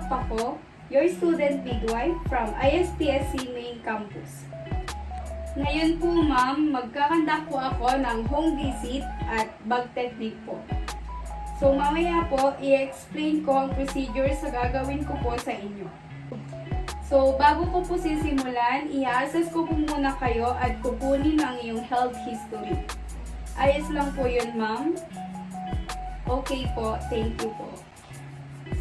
Paco, your student midwife from ISPSC Main Campus. Ngayon po ma'am, magkakandak po ako ng home visit at bag technique po. So mamaya po, i-explain ko ang procedure sa gagawin ko po sa inyo. So bago ko po sisimulan, i-assess ko po muna kayo at kukunin ang iyong health history. Ayos lang po yun ma'am? Okay po, thank you po.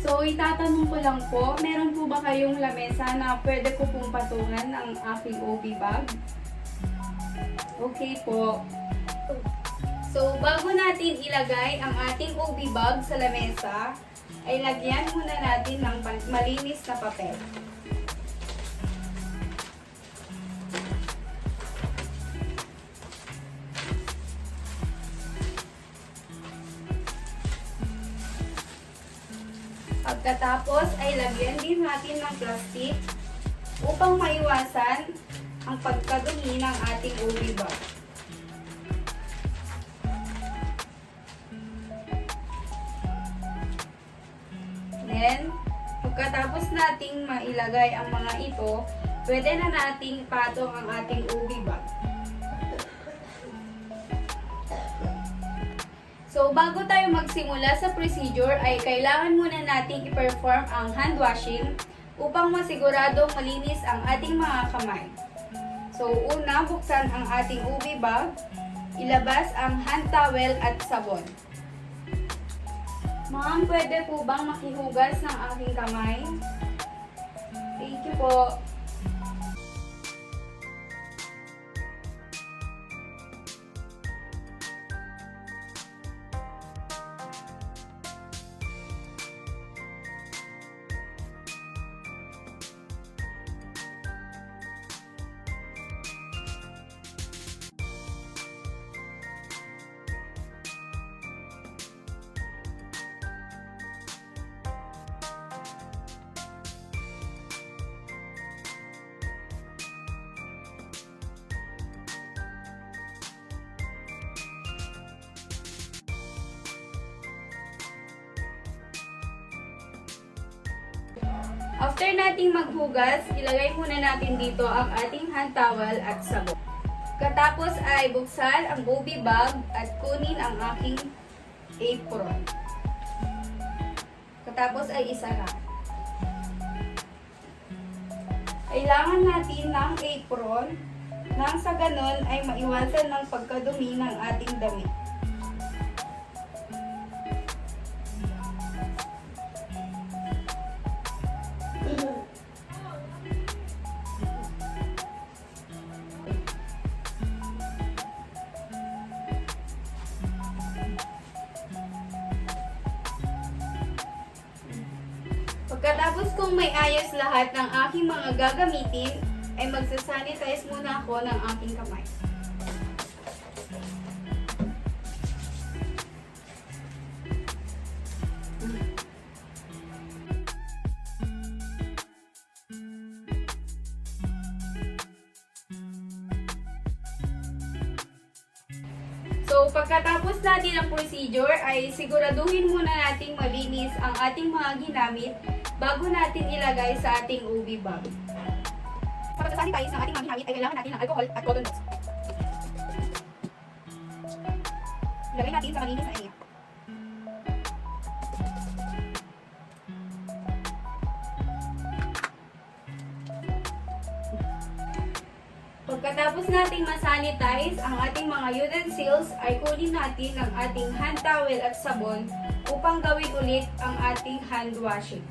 So itatanong ko lang po, meron po ba kayong lamesa na pwede ko pong patungan ng aking OB bag? Okay po. So, bago natin ilagay ang ating OB bag sa lamesa, ay lagyan muna natin ng malinis na papel. Pagkatapos ay lagyan din natin ng plastic upang maiwasan ang pagkadumi ng ating OB bag. Then, pagkatapos nating mailagay ang mga ito, pwede na nating patong ang ating OB bag. So, bago tayo magsimula sa procedure, ay kailangan muna nating i-perform ang hand washing upang masiguradong malinis ang ating mga kamay. So, una, buksan ang ating OB bag, ilabas ang hand towel at sabon. Ma'am, pwede po bang makihugas ng aking kamay? Thank you po. After nating maghugas, ilagay muna natin dito ang ating hand towel at sabon. Katapos ay buksan ang OB bag at kunin ang aking apron. Katapos ay isara. Kailangan natin ng apron nang sa ganon ay maiwasan ng pagkadumi ng ating damit. Pagkatapos kong may ayos lahat ng aking mga gagamitin, ay magsasanitize muna ako ng aking kamay. So, pagkatapos natin ang procedure, ay siguraduhin muna nating malinis ang ating mga ginamit bago natin ilagay sa ating OB bag. Sa pagsasanitize ng ating mga ginamit, ay kailangan natin ng alcohol at cotton buds. Ilagay natin sa malinis na area. Pagkatapos nating masanitize ang ating mga utensils, ay kunin natin ang ating hand towel at sabon upang gawin ulit ang ating hand washing.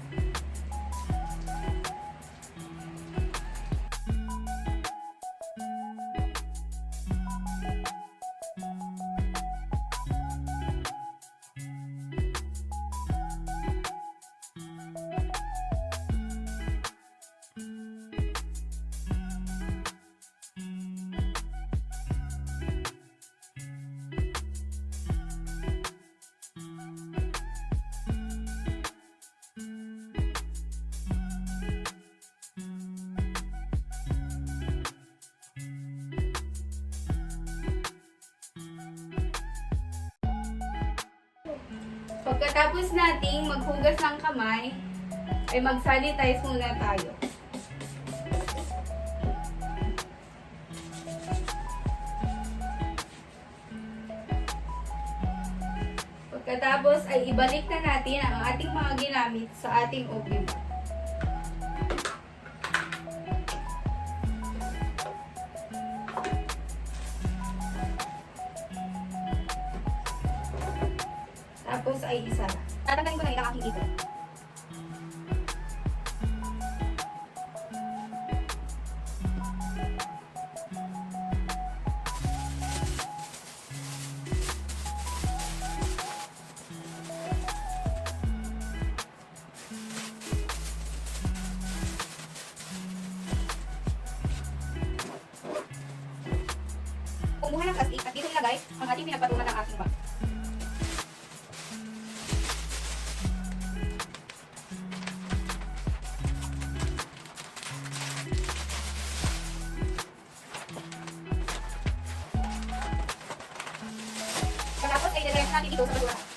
Pagkatapos nating maghugas ng kamay, ay mag-sanitize muna tayo. Pagkatapos ay ibalik na natin ang ating mga ginamit sa ating OB bag. Tapos ay isa na. Tatanggalin ko na ilang aking ito. Kumuha ng plastic at dito ilagay ang ating pinagpatungan ng aking bag. Pagkatapos ay diretso natin ito sa basura.